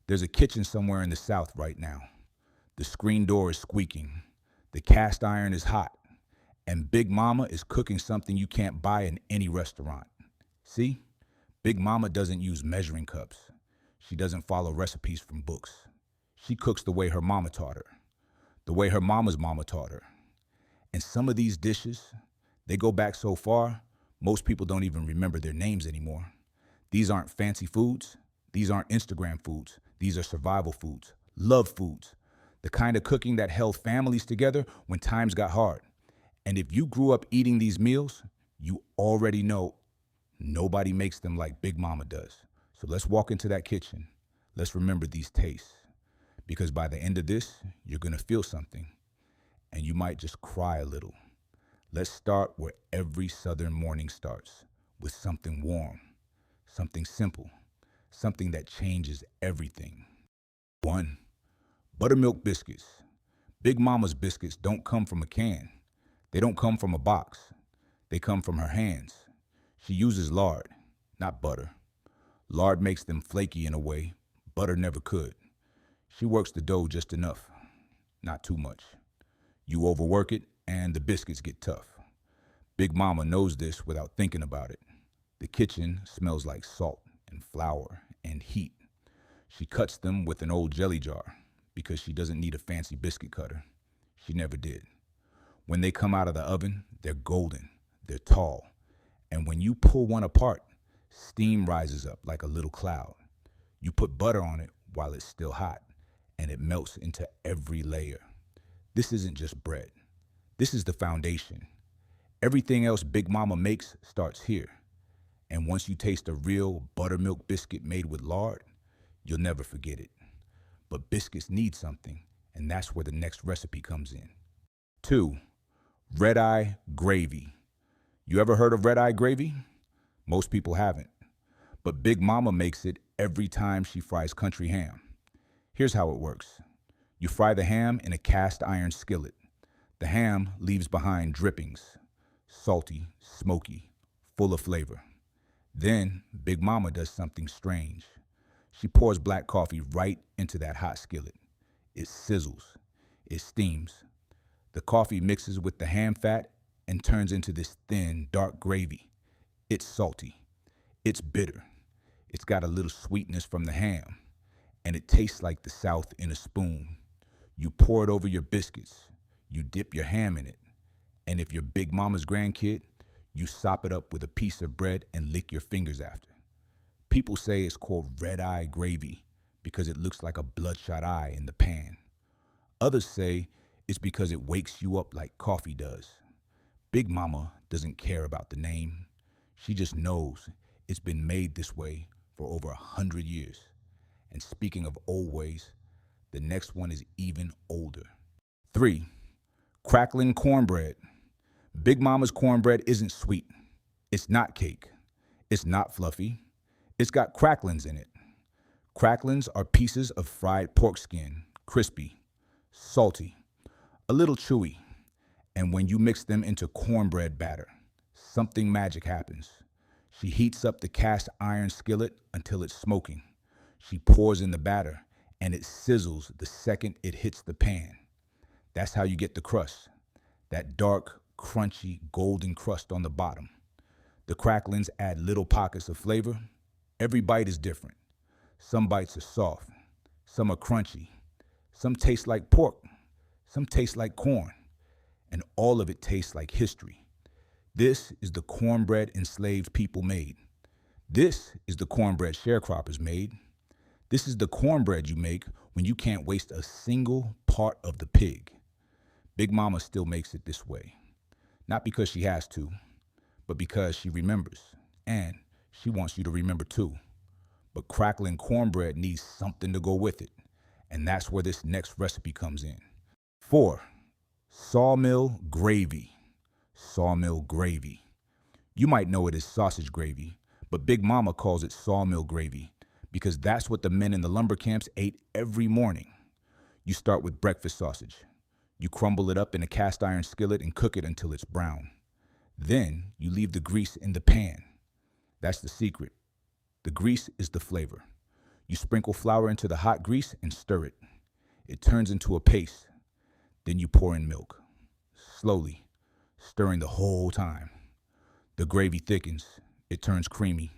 There's a kitchen somewhere in the South right now. The screen door is squeaking. The cast iron is hot. And Big Mama is cooking something you can't buy in any restaurant. See? Big Mama doesn't use measuring cups. She doesn't follow recipes from books. She cooks the way her mama taught her, the way her mama's mama taught her. And some of these dishes, they go back so far, most people don't even remember their names anymore. These aren't fancy foods. These aren't Instagram foods. These are survival foods, love foods, the kind of cooking that held families together when times got hard. And if you grew up eating these meals, you already know nobody makes them like Big Mama does. So let's walk into that kitchen. Let's remember these tastes. Because by the end of this, you're going to feel something. And you might just cry a little. Let's start where every Southern morning starts, with something warm, something simple, something that changes everything. 1. Buttermilk biscuits. Big Mama's biscuits don't come from a can. They don't come from a box. They come from her hands. She uses lard, not butter. Lard makes them flaky in a way butter never could. She works the dough just enough, not too much. You overwork it, and the biscuits get tough. Big Mama knows this without thinking about it. The kitchen smells like salt and flour and heat. She cuts them with an old jelly jar because she doesn't need a fancy biscuit cutter. She never did. When they come out of the oven, they're golden, they're tall. And when you pull one apart, steam rises up like a little cloud. You put butter on it while it's still hot, and it melts into every layer. This isn't just bread. This is the foundation. Everything else Big Mama makes starts here. And once you taste a real buttermilk biscuit made with lard, you'll never forget it. But biscuits need something, and that's where the next recipe comes in. 2. Red eye gravy. You ever heard of red eye gravy? Most people haven't. But Big Mama makes it every time she fries country ham. Here's how it works. You fry the ham in a cast iron skillet. The ham leaves behind drippings, salty, smoky, full of flavor. Then Big Mama does something strange. She pours black coffee right into that hot skillet. It sizzles. It steams. The coffee mixes with the ham fat and turns into this thin, dark gravy. It's salty. It's bitter. It's got a little sweetness from the ham. And it tastes like the South in a spoon. You pour it over your biscuits. You dip your ham in it. And if you're Big Mama's grandkid, you sop it up with a piece of bread and lick your fingers after. People say it's called red eye gravy because it looks like a bloodshot eye in the pan. Others say it's because it wakes you up like coffee does. Big Mama doesn't care about the name. She just knows it's been made this way for over 100 years. And speaking of old ways, the next one is even older. 3. Crackling cornbread. Big Mama's cornbread isn't sweet. It's not cake. It's not fluffy. It's got cracklings in it. Cracklings are pieces of fried pork skin, crispy, salty, a little chewy. And when you mix them into cornbread batter, something magic happens. She heats up the cast iron skillet until it's smoking. She pours in the batter, and it sizzles the second it hits the pan. That's how you get the crust, that dark, crunchy, golden crust on the bottom. The cracklings add little pockets of flavor. Every bite is different. Some bites are soft. Some are crunchy. Some taste like pork. Some taste like corn. And all of it tastes like history. This is the cornbread enslaved people made. This is the cornbread sharecroppers made. This is the cornbread you make when you can't waste a single part of the pig. Big Mama still makes it this way. Not because she has to, but because she remembers. And she wants you to remember too. But crackling cornbread needs something to go with it. And that's where this next recipe comes in. 4. Sawmill gravy. Sawmill gravy. You might know it as sausage gravy, but Big Mama calls it sawmill gravy because that's what the men in the lumber camps ate every morning. You start with breakfast sausage. You crumble it up in a cast iron skillet and cook it until it's brown. Then you leave the grease in the pan. That's the secret. The grease is the flavor. You sprinkle flour into the hot grease and stir it. It turns into a paste. Then you pour in milk, slowly, stirring the whole time. The gravy thickens. It turns creamy.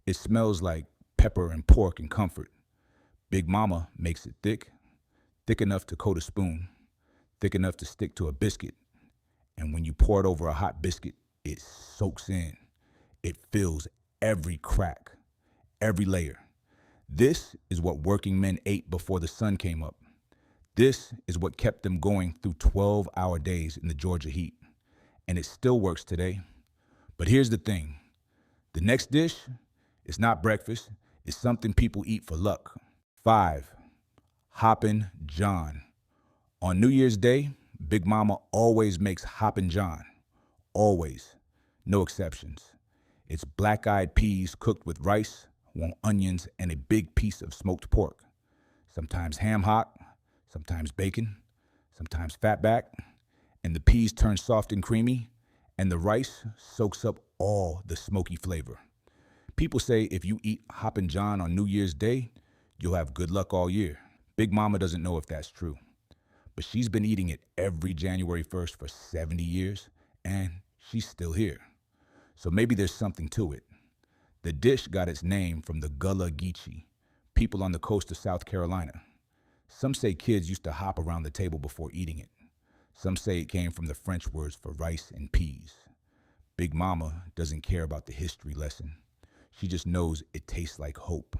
It smells like pepper and pork and comfort. Big Mama makes it thick, thick enough to coat a spoon, thick enough to stick to a biscuit. And when you pour it over a hot biscuit, it soaks in. It fills every crack, every layer. This is what working men ate before the sun came up. This is what kept them going through 12-hour days in the Georgia heat. And it still works today. But here's the thing. The next dish is not breakfast. It's something people eat for luck. 5. Hoppin' John. On New Year's Day, Big Mama always makes Hoppin' John. Always. No exceptions. It's black-eyed peas cooked with rice, onions, and a big piece of smoked pork. Sometimes ham hock, sometimes bacon, sometimes fatback, and the peas turn soft and creamy, and the rice soaks up all the smoky flavor. People say if you eat Hoppin' John on New Year's Day, you'll have good luck all year. Big Mama doesn't know if that's true, but she's been eating it every January 1st for 70 years, and she's still here. So maybe there's something to it. The dish got its name from the Gullah Geechee, people on the coast of South Carolina. Some say kids used to hop around the table before eating it. Some say it came from the French words for rice and peas. Big Mama doesn't care about the history lesson. She just knows it tastes like hope.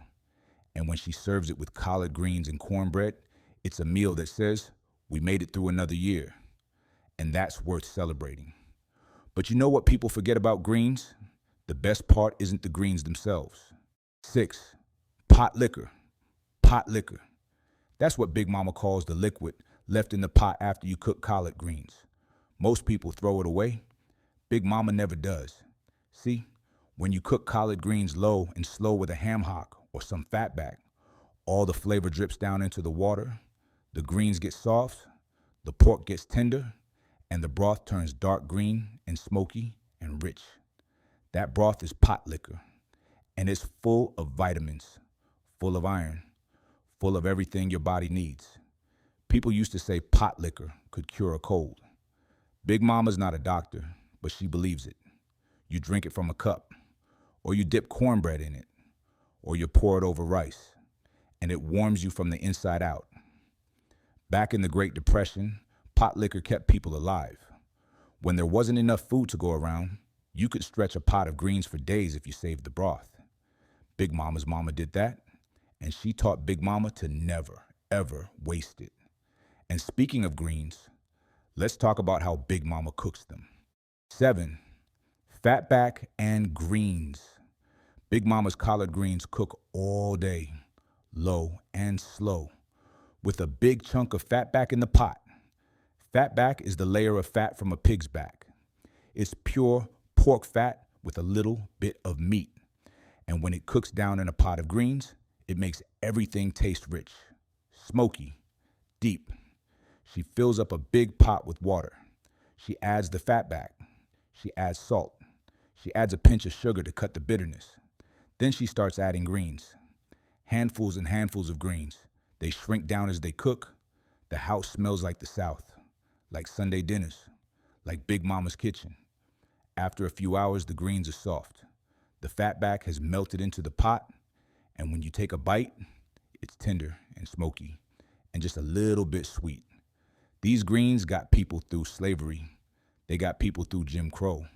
And when she serves it with collard greens and cornbread, it's a meal that says, we made it through another year. And that's worth celebrating. But you know what people forget about greens? The best part isn't the greens themselves. 6. Pot liquor. Pot liquor. That's what Big Mama calls the liquid left in the pot after you cook collard greens. Most people throw it away. Big Mama never does. See, when you cook collard greens low and slow with a ham hock or some fatback, all the flavor drips down into the water, the greens get soft, the pork gets tender, and the broth turns dark green and smoky and rich. That broth is pot liquor, and it's full of vitamins, full of iron, full of everything your body needs. People used to say pot liquor could cure a cold. Big Mama's not a doctor, but she believes it. You drink it from a cup, or you dip cornbread in it, or you pour it over rice, and it warms you from the inside out. Back in the Great Depression, pot liquor kept people alive. When there wasn't enough food to go around, you could stretch a pot of greens for days if you saved the broth. Big Mama's mama did that, and she taught Big Mama to never, ever waste it. And speaking of greens, let's talk about how Big Mama cooks them. 7. Fatback and greens. Big Mama's collard greens cook all day, low and slow, with a big chunk of fatback in the pot. Fatback is the layer of fat from a pig's back. It's pure pork fat with a little bit of meat. And when it cooks down in a pot of greens, it makes everything taste rich, smoky, deep. She fills up a big pot with water. She adds the fatback. She adds salt. She adds a pinch of sugar to cut the bitterness. Then she starts adding greens. Handfuls and handfuls of greens. They shrink down as they cook. The house smells like the South, like Sunday dinners, like Big Mama's kitchen. After a few hours, the greens are soft. The fatback has melted into the pot, and when you take a bite, it's tender and smoky and just a little bit sweet. These greens got people through slavery. They got people through Jim Crow.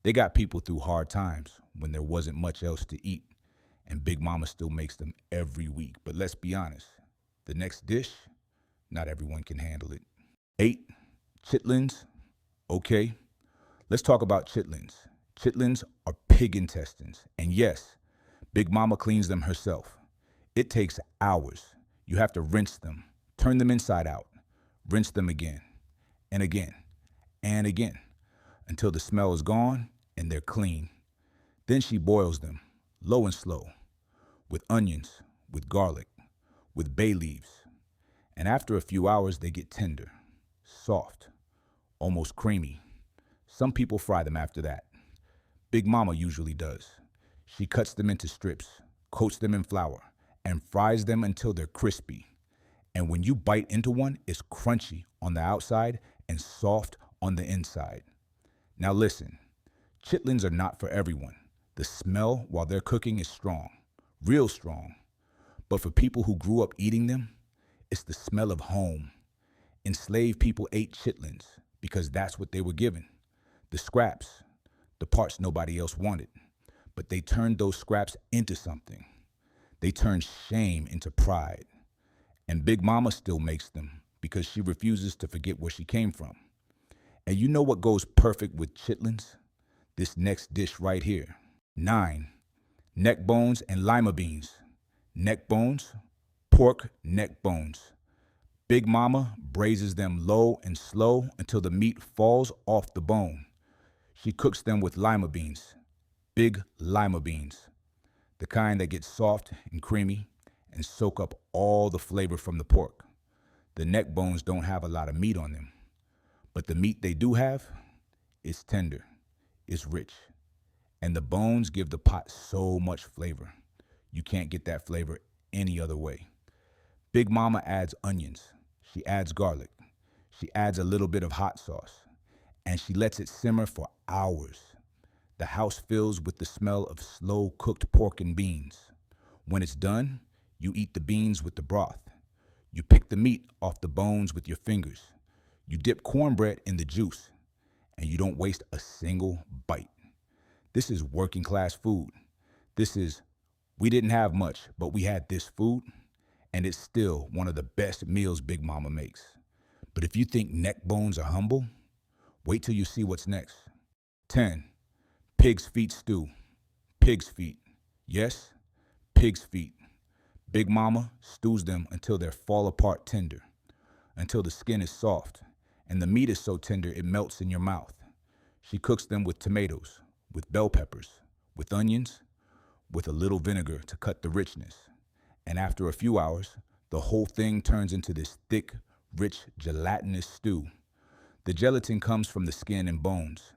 They got people through hard times when there wasn't much else to eat, and Big Mama still makes them every week. But let's be honest, the next dish, not everyone can handle it. 8. Chitlins. Okay, let's talk about chitlins. Chitlins are pig intestines, and yes, Big Mama cleans them herself. It takes hours. You have to rinse them, turn them inside out, rinse them again, and again, and again, until the smell is gone and they're clean. Then she boils them, low and slow, with onions, with garlic, with bay leaves. And after a few hours, they get tender, soft, almost creamy. Some people fry them after that. Big Mama usually does. She cuts them into strips, coats them in flour, and fries them until they're crispy. And when you bite into one, it's crunchy on the outside and soft on the inside. Now listen, chitlins are not for everyone. The smell while they're cooking is strong, real strong. But for people who grew up eating them, it's the smell of home. Enslaved people ate chitlins because that's what they were given. The scraps, the parts nobody else wanted. But they turned those scraps into something. They turned shame into pride. And Big Mama still makes them because she refuses to forget where she came from. And you know what goes perfect with chitlins? This next dish right here. 9. Neck bones and lima beans. Neck bones, pork neck bones. Big Mama braises them low and slow until the meat falls off the bone. She cooks them with lima beans, big lima beans, the kind that get soft and creamy and soak up all the flavor from the pork. The neck bones don't have a lot of meat on them, but the meat they do have is tender, it's rich, and the bones give the pot so much flavor. You can't get that flavor any other way. Big Mama adds onions. She adds garlic. She adds a little bit of hot sauce. And she lets it simmer for hours. The house fills with the smell of slow-cooked pork and beans. When it's done, you eat the beans with the broth. You pick the meat off the bones with your fingers. You dip cornbread in the juice. And you don't waste a single bite. This is working class food. This is, we didn't have much, but we had this food, and it's still one of the best meals Big Mama makes. But if you think neck bones are humble, wait till you see what's next. 10. Pig's feet stew. Pig's feet. Yes, pig's feet. Big Mama stews them until they're fall apart tender, until the skin is soft, and the meat is so tender it melts in your mouth. She cooks them with tomatoes, with bell peppers, with onions, with a little vinegar to cut the richness. And after a few hours, the whole thing turns into this thick, rich, gelatinous stew. The gelatin comes from the skin and bones.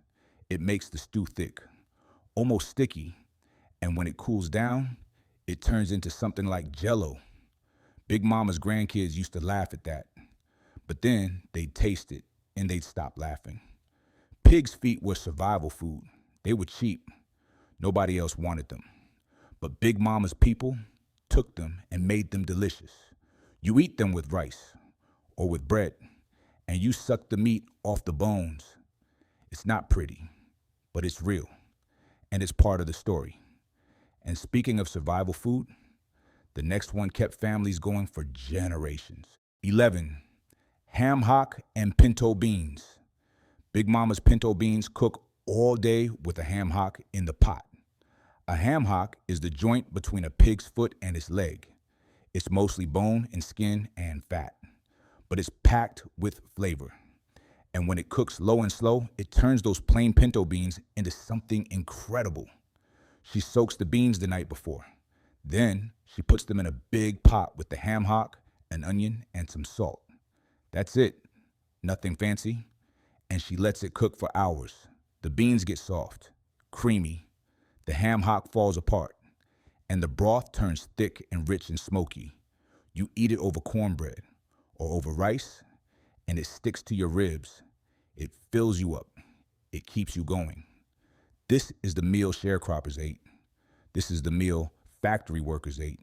It makes the stew thick, almost sticky, and when it cools down, it turns into something like Jell-O. Big Mama's grandkids used to laugh at that, but then they'd taste it and they'd stop laughing. Pig's feet were survival food. They were cheap. Nobody else wanted them. But Big Mama's people took them and made them delicious. You eat them with rice or with bread, and you suck the meat off the bones. It's not pretty, but it's real, and it's part of the story. And speaking of survival food, the next one kept families going for generations. 11. Ham hock and pinto beans. Big Mama's pinto beans cook all day with a ham hock in the pot. A ham hock is the joint between a pig's foot and its leg. It's mostly bone and skin and fat, but it's packed with flavor. And when it cooks low and slow, it turns those plain pinto beans into something incredible. She soaks the beans the night before. Then she puts them in a big pot with the ham hock, an onion, and some salt. That's it. Nothing fancy. And she lets it cook for hours. The beans get soft, creamy. The ham hock falls apart, and the broth turns thick and rich and smoky. You eat it over cornbread or over rice, and it sticks to your ribs. It fills you up. It keeps you going. This is the meal sharecroppers ate. This is the meal factory workers ate.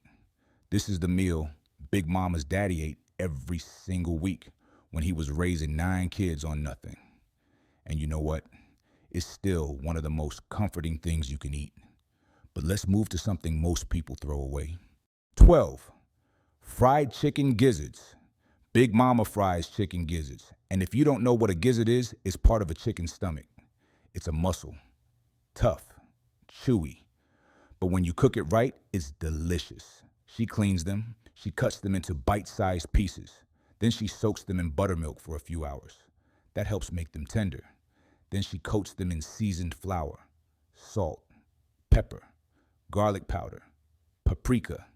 This is the meal Big Mama's daddy ate every single week when he was raising 9 kids on nothing. And you know what? It's still one of the most comforting things you can eat. But let's move to something most people throw away. 12. Fried chicken gizzards. Big Mama fries chicken gizzards. And if you don't know what a gizzard is, it's part of a chicken's stomach. It's a muscle. Tough. Chewy. But when you cook it right, it's delicious. She cleans them. She cuts them into bite-sized pieces. Then she soaks them in buttermilk for a few hours. That helps make them tender. Then she coats them in seasoned flour, salt, pepper, garlic powder, paprika,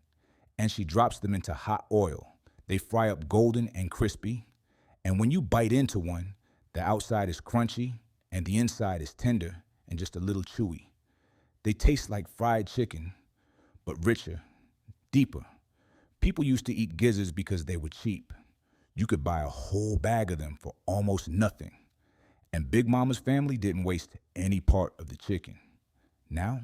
and she drops them into hot oil. They fry up golden and crispy, and when you bite into one, the outside is crunchy and the inside is tender and just a little chewy. They taste like fried chicken, but richer, deeper, People used to eat gizzards because they were cheap. You could buy a whole bag of them for almost nothing. And Big Mama's family didn't waste any part of the chicken. Now,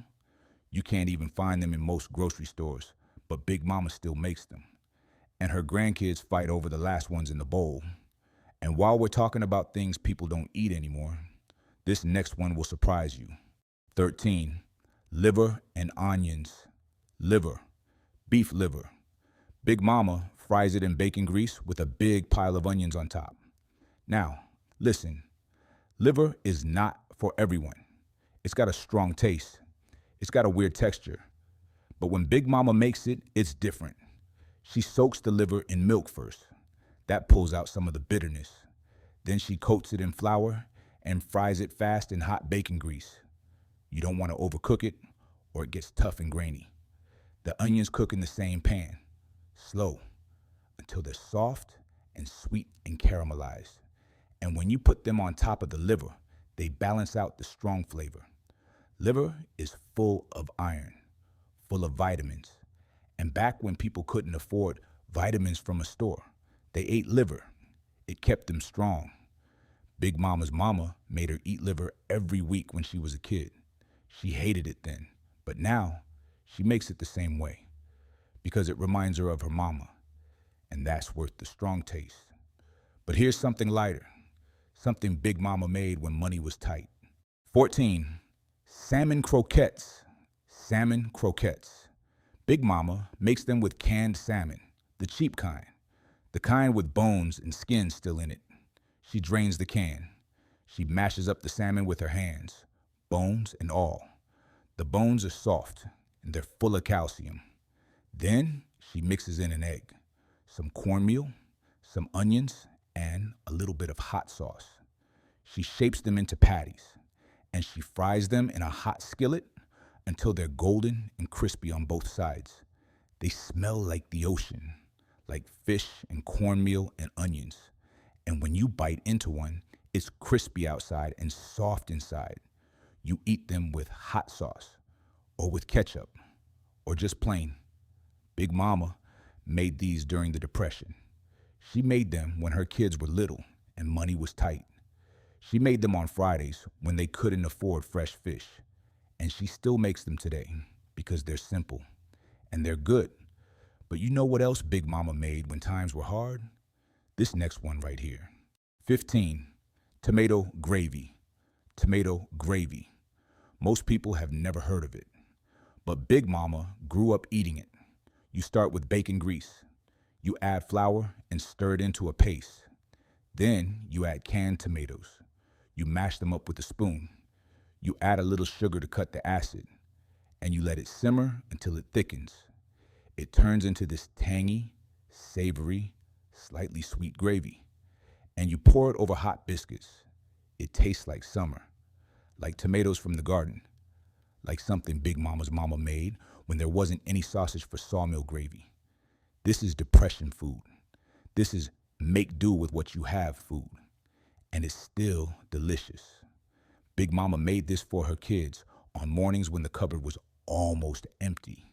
you can't even find them in most grocery stores, but Big Mama still makes them. And her grandkids fight over the last ones in the bowl. And while we're talking about things people don't eat anymore, this next one will surprise you. 13. Liver and onions. Liver. Beef liver. Big Mama fries it in bacon grease with a big pile of onions on top. Now, listen, liver is not for everyone. It's got a strong taste. It's got a weird texture. But when Big Mama makes it, it's different. She soaks the liver in milk first. That pulls out some of the bitterness. Then she coats it in flour and fries it fast in hot bacon grease. You don't want to overcook it or it gets tough and grainy. The onions cook in the same pan, slow, until they're soft and sweet and caramelized. And when you put them on top of the liver, they balance out the strong flavor. Liver is full of iron, full of vitamins. And back when people couldn't afford vitamins from a store, they ate liver. It kept them strong. Big Mama's mama made her eat liver every week when she was a kid. She hated it then, but now she makes it the same way because it reminds her of her mama, and that's worth the strong taste. But here's something lighter, something Big Mama made when money was tight. 14. Salmon croquettes. Salmon croquettes. Big Mama makes them with canned salmon, the cheap kind, the kind with bones and skin still in it. She drains the can. She mashes up the salmon with her hands, bones and all. The bones are soft and they're full of calcium. Then she mixes in an egg, some cornmeal, some onions, and a little bit of hot sauce. She shapes them into patties, and she fries them in a hot skillet until they're golden and crispy on both sides. They smell like the ocean, like fish and cornmeal and onions. And when you bite into one, it's crispy outside and soft inside. You eat them with hot sauce, or with ketchup, or just plain. Big Mama made these during the Depression. She made them when her kids were little and money was tight. She made them on Fridays when they couldn't afford fresh fish. And she still makes them today because they're simple and they're good. But you know what else Big Mama made when times were hard? This next one right here. 15. Tomato gravy. Tomato gravy. Most people have never heard of it, but Big Mama grew up eating it. You start with bacon grease. You add flour and stir it into a paste. Then you add canned tomatoes. You mash them up with a spoon. You add a little sugar to cut the acid, and you let it simmer until it thickens. It turns into this tangy, savory, slightly sweet gravy, and you pour it over hot biscuits. It tastes like summer, like tomatoes from the garden, like something Big Mama's mama made when there wasn't any sausage for sawmill gravy. This is depression food. This is make do with what you have food, and it's still delicious. Big Mama made this for her kids on mornings when the cupboard was almost empty,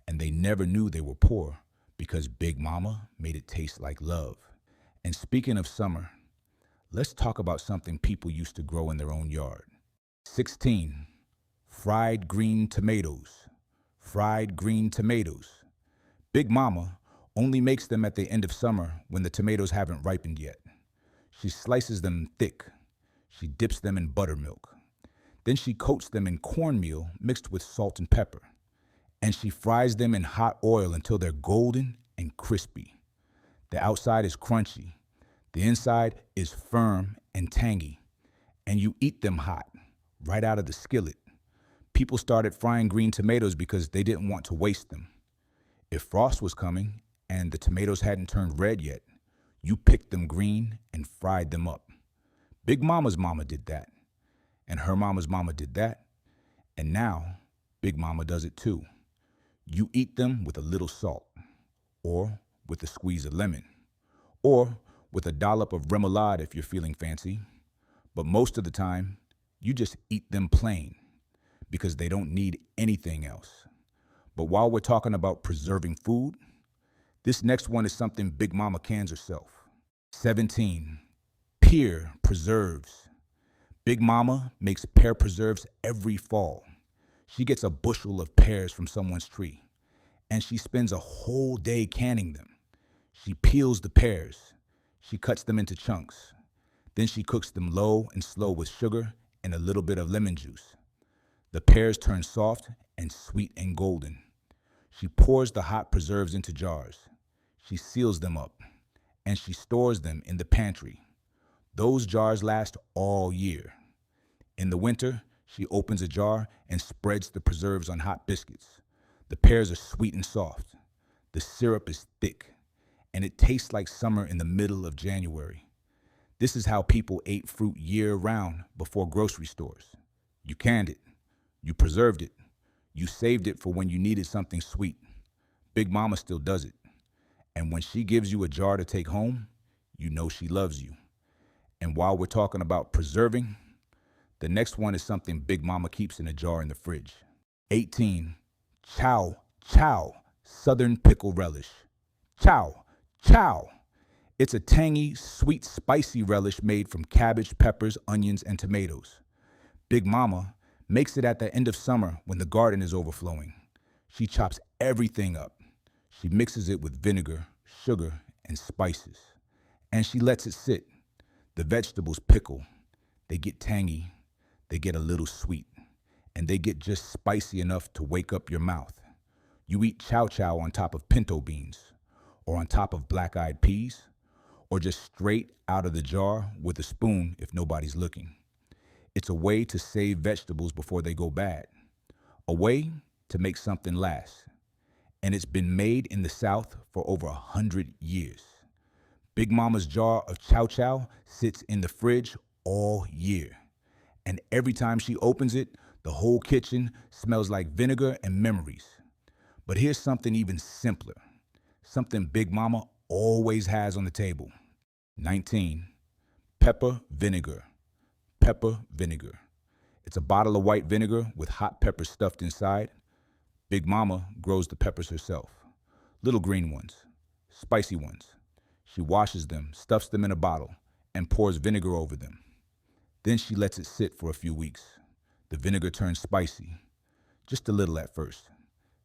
and they never knew they were poor because Big Mama made it taste like love. And speaking of summer, let's talk about something people used to grow in their own yard. 16. Fried green tomatoes. Fried green tomatoes. Big Mama only makes them at the end of summer when the tomatoes haven't ripened yet. She slices them thick. She dips them in buttermilk. Then she coats them in cornmeal mixed with salt and pepper. And she fries them in hot oil until they're golden and crispy. The outside is crunchy. The inside is firm and tangy. And you eat them hot, right out of the skillet. People started frying green tomatoes because they didn't want to waste them. If frost was coming and the tomatoes hadn't turned red yet, you picked them green and fried them up. Big Mama's mama did that, and her mama's mama did that, and now Big Mama does it too. You eat them with a little salt, or with a squeeze of lemon, or with a dollop of remoulade if you're feeling fancy. But most of the time, you just eat them plain because they don't need anything else. But while we're talking about preserving food, This next one is something Big Mama cans herself. 17. Pear preserves. Big Mama makes pear preserves every fall. She gets a bushel of pears from someone's tree, and she spends a whole day canning them. She peels the pears. She cuts them into chunks. Then she cooks them low and slow with sugar and a little bit of lemon juice. The pears turn soft and sweet and golden. She pours the hot preserves into jars. She seals them up, and she stores them in the pantry. Those jars last all year. In the winter, she opens a jar and spreads the preserves on hot biscuits. The pears are sweet and soft. The syrup is thick, and it tastes like summer in the middle of January. This is how people ate fruit year-round before grocery stores. You canned it. You preserved it. You saved it for when you needed something sweet. Big Mama still does it. And when she gives you a jar to take home, you know she loves you. And while we're talking about preserving, the next one is something Big Mama keeps in a jar in the fridge. 18. Chow, chow, Southern pickle relish. Chow, chow. It's a tangy, sweet, spicy relish made from cabbage, peppers, onions, and tomatoes. Big Mama makes it at the end of summer when the garden is overflowing. She chops everything up. She mixes it with vinegar, sugar, and spices. And she lets it sit. The vegetables pickle. They get tangy. They get a little sweet. And they get just spicy enough to wake up your mouth. You eat chow chow on top of pinto beans, or on top of black-eyed peas, or just straight out of the jar with a spoon if nobody's looking. It's a way to save vegetables before they go bad. A way to make something last. And it's been made in the South for over 100 years. Big Mama's jar of chow chow sits in the fridge all year. And every time she opens it, the whole kitchen smells like vinegar and memories. But here's something even simpler. Something Big Mama always has on the table. 19. Pepper vinegar. Pepper vinegar. It's a bottle of white vinegar with hot peppers stuffed inside. Big Mama grows the peppers herself. Little green ones, spicy ones. She washes them, stuffs them in a bottle, and pours vinegar over them. Then she lets it sit for a few weeks. The vinegar turns spicy, just a little at first,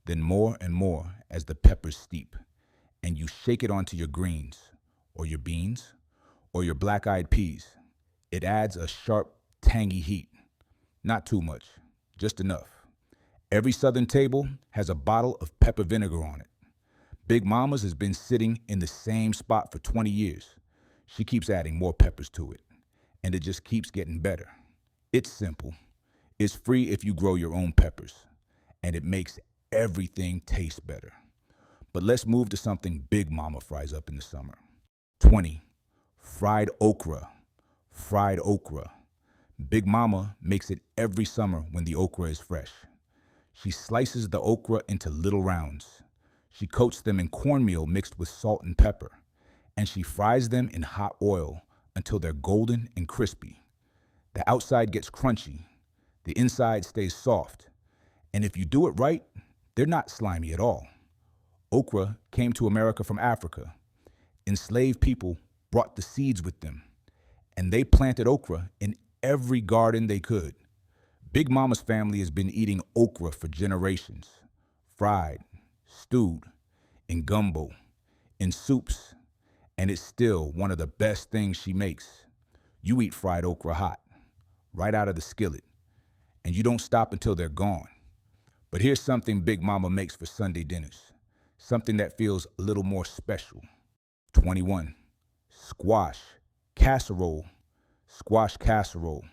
then more and more as the peppers steep, and you shake it onto your greens, or your beans, or your black-eyed peas. It adds a sharp, tangy heat. Not too much, just enough. Every Southern table has a bottle of pepper vinegar on it. Big Mama's has been sitting in the same spot for 20 years. She keeps adding more peppers to it, and it just keeps getting better. It's simple. It's free if you grow your own peppers, and it makes everything taste better. But let's move to something Big Mama fries up in the summer. 20. Fried okra. Fried okra. Big Mama makes it every summer when the okra is fresh. She slices the okra into little rounds. She coats them in cornmeal mixed with salt and pepper, and she fries them in hot oil until they're golden and crispy. The outside gets crunchy, the inside stays soft, and if you do it right, they're not slimy at all. Okra came to America from Africa. Enslaved people brought the seeds with them, and they planted okra in every garden they could. Big Mama's family has been eating okra for generations. Fried, stewed, in gumbo, in soups, and it's still one of the best things she makes. You eat fried okra hot, right out of the skillet, and you don't stop until they're gone. But here's something Big Mama makes for Sunday dinners, something that feels a little more special. 21. Squash casserole. Squash casserole.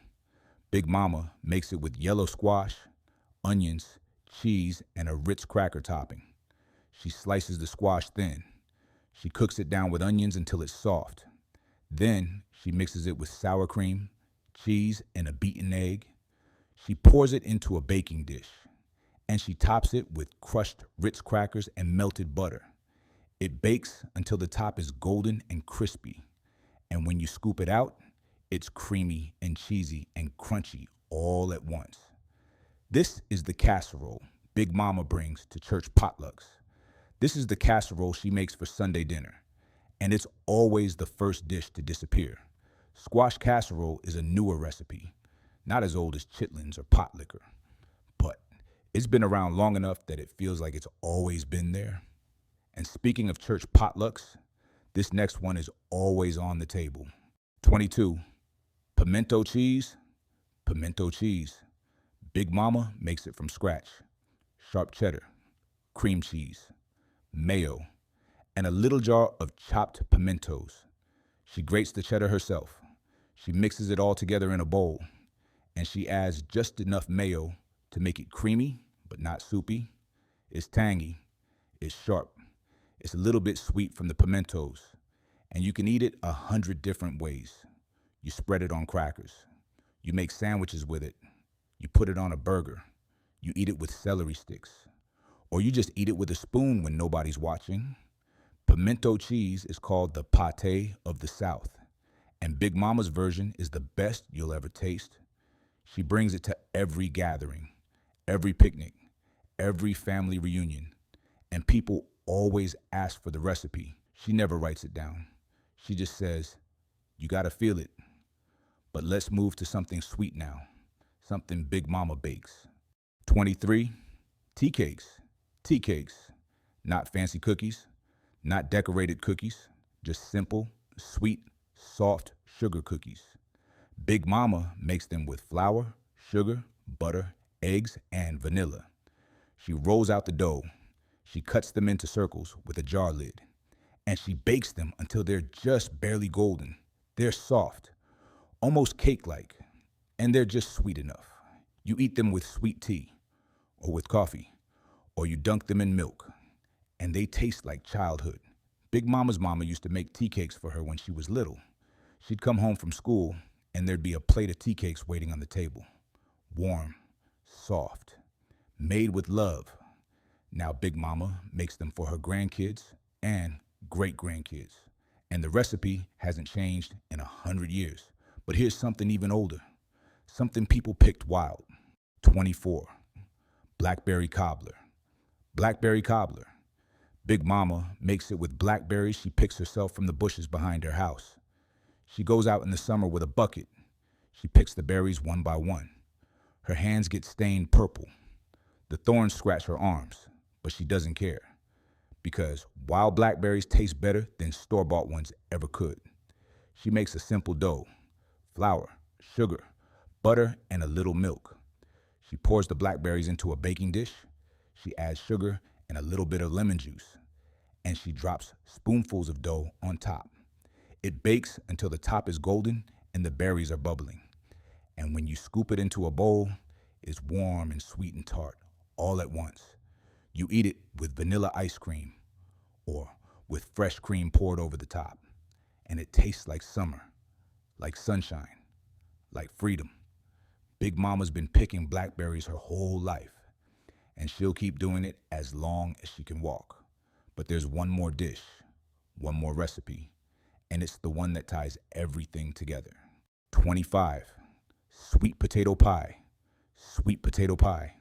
Big Mama makes it with yellow squash, onions, cheese, and a Ritz cracker topping. She slices the squash thin. She cooks it down with onions until it's soft. Then she mixes it with sour cream, cheese, and a beaten egg. She pours it into a baking dish, and she tops it with crushed Ritz crackers and melted butter. It bakes until the top is golden and crispy, and when you scoop it out, it's creamy and cheesy and crunchy all at once. This is the casserole Big Mama brings to church potlucks. This is the casserole she makes for Sunday dinner, and it's always the first dish to disappear. Squash casserole is a newer recipe, not as old as chitlins or pot liquor, but it's been around long enough that it feels like it's always been there. And speaking of church potlucks, this next one is always on the table. 22. Pimento cheese. Pimento cheese. Big Mama makes it from scratch. Sharp cheddar, cream cheese, mayo, and a little jar of chopped pimentos. She grates the cheddar herself. She mixes it all together in a bowl, and she adds just enough mayo to make it creamy, but not soupy. It's tangy, it's sharp, it's a little bit sweet from the pimentos, and you can eat it 100 different ways. You spread it on crackers. You make sandwiches with it. You put it on a burger. You eat it with celery sticks. Or you just eat it with a spoon when nobody's watching. Pimento cheese is called the pate of the South, and Big Mama's version is the best you'll ever taste. She brings it to every gathering, every picnic, every family reunion, and people always ask for the recipe. She never writes it down. She just says, "You gotta feel it." But let's move to something sweet now, something Big Mama bakes. 23. Tea cakes. Tea cakes. Not fancy cookies, not decorated cookies, just simple, sweet, soft sugar cookies. Big Mama makes them with flour, sugar, butter, eggs, and vanilla. She rolls out the dough. She cuts them into circles with a jar lid, and she bakes them until they're just barely golden. They're soft, almost cake-like, and they're just sweet enough. You eat them with sweet tea, or with coffee, or you dunk them in milk, and they taste like childhood. Big Mama's mama used to make tea cakes for her when she was little. She'd come home from school, and there'd be a plate of tea cakes waiting on the table. Warm, soft, made with love. Now Big Mama makes them for her grandkids and great-grandkids, and the recipe hasn't changed in 100 years. But here's something even older, something people picked wild. 24. Blackberry cobbler. Blackberry cobbler. Big Mama makes it with blackberries she picks herself from the bushes behind her house. She goes out in the summer with a bucket. She picks the berries one by one. Her hands get stained purple. The thorns scratch her arms, but she doesn't care, because wild blackberries taste better than store-bought ones ever could. She makes a simple dough: flour, sugar, butter, and a little milk. She pours the blackberries into a baking dish. She adds sugar and a little bit of lemon juice, and she drops spoonfuls of dough on top. It bakes until the top is golden and the berries are bubbling. And when you scoop it into a bowl, it's warm and sweet and tart all at once. You eat it with vanilla ice cream or with fresh cream poured over the top. And it tastes like summer, like sunshine, like freedom. Big Mama's been picking blackberries her whole life, and she'll keep doing it as long as she can walk. But there's one more dish, one more recipe, and it's the one that ties everything together. 25. Sweet potato pie. Sweet potato pie.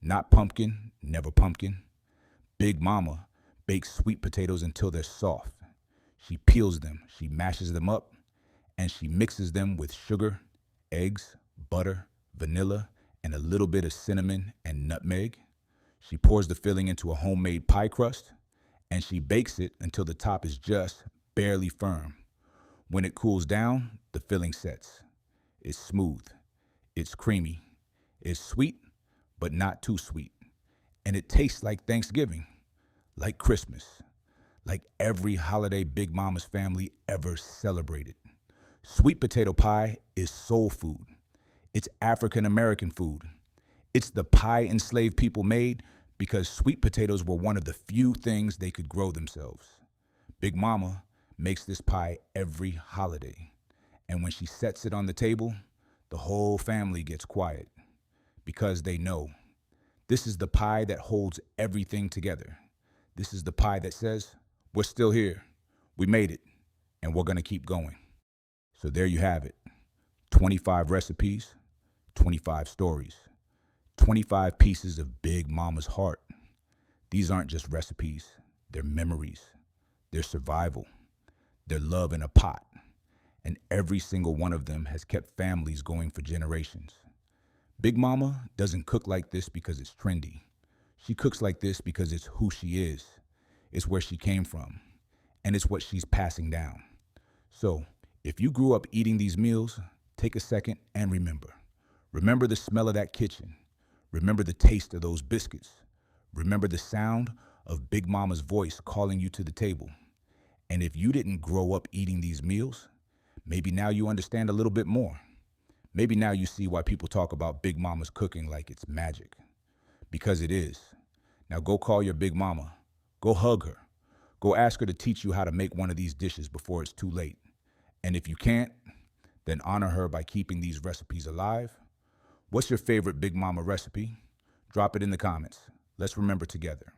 Not pumpkin, never pumpkin. Big Mama bakes sweet potatoes until they're soft. She peels them, she mashes them up, and she mixes them with sugar, eggs, butter, vanilla, and a little bit of cinnamon and nutmeg. She pours the filling into a homemade pie crust, and she bakes it until the top is just barely firm. When it cools down, the filling sets. It's smooth, it's creamy, it's sweet, but not too sweet. And it tastes like Thanksgiving, like Christmas, like every holiday Big Mama's family ever celebrated. Sweet potato pie is soul food. It's African American food. It's the pie enslaved people made because sweet potatoes were one of the few things they could grow themselves. Big Mama makes this pie every holiday. And when she sets it on the table, the whole family gets quiet because they know this is the pie that holds everything together. This is the pie that says, we're still here, we made it, and we're gonna keep going. So there you have it. 25 recipes, 25 stories, 25 pieces of Big Mama's heart. These aren't just recipes. their memories, their survival, their love in a pot. And every single one of them has kept families going for generations. Big Mama doesn't cook like this because it's trendy. She cooks like this because it's who she is, it's where she came from, and it's what she's passing down. So, if you grew up eating these meals, take a second and remember. Remember the smell of that kitchen. Remember the taste of those biscuits. Remember the sound of Big Mama's voice calling you to the table. And if you didn't grow up eating these meals, maybe now you understand a little bit more. Maybe now you see why people talk about Big Mama's cooking like it's magic. Because it is. Now go call your Big Mama. Go hug her. Go ask her to teach you how to make one of these dishes before it's too late. And if you can't, then honor her by keeping these recipes alive. What's your favorite Big Mama recipe? Drop it in the comments. Let's remember together.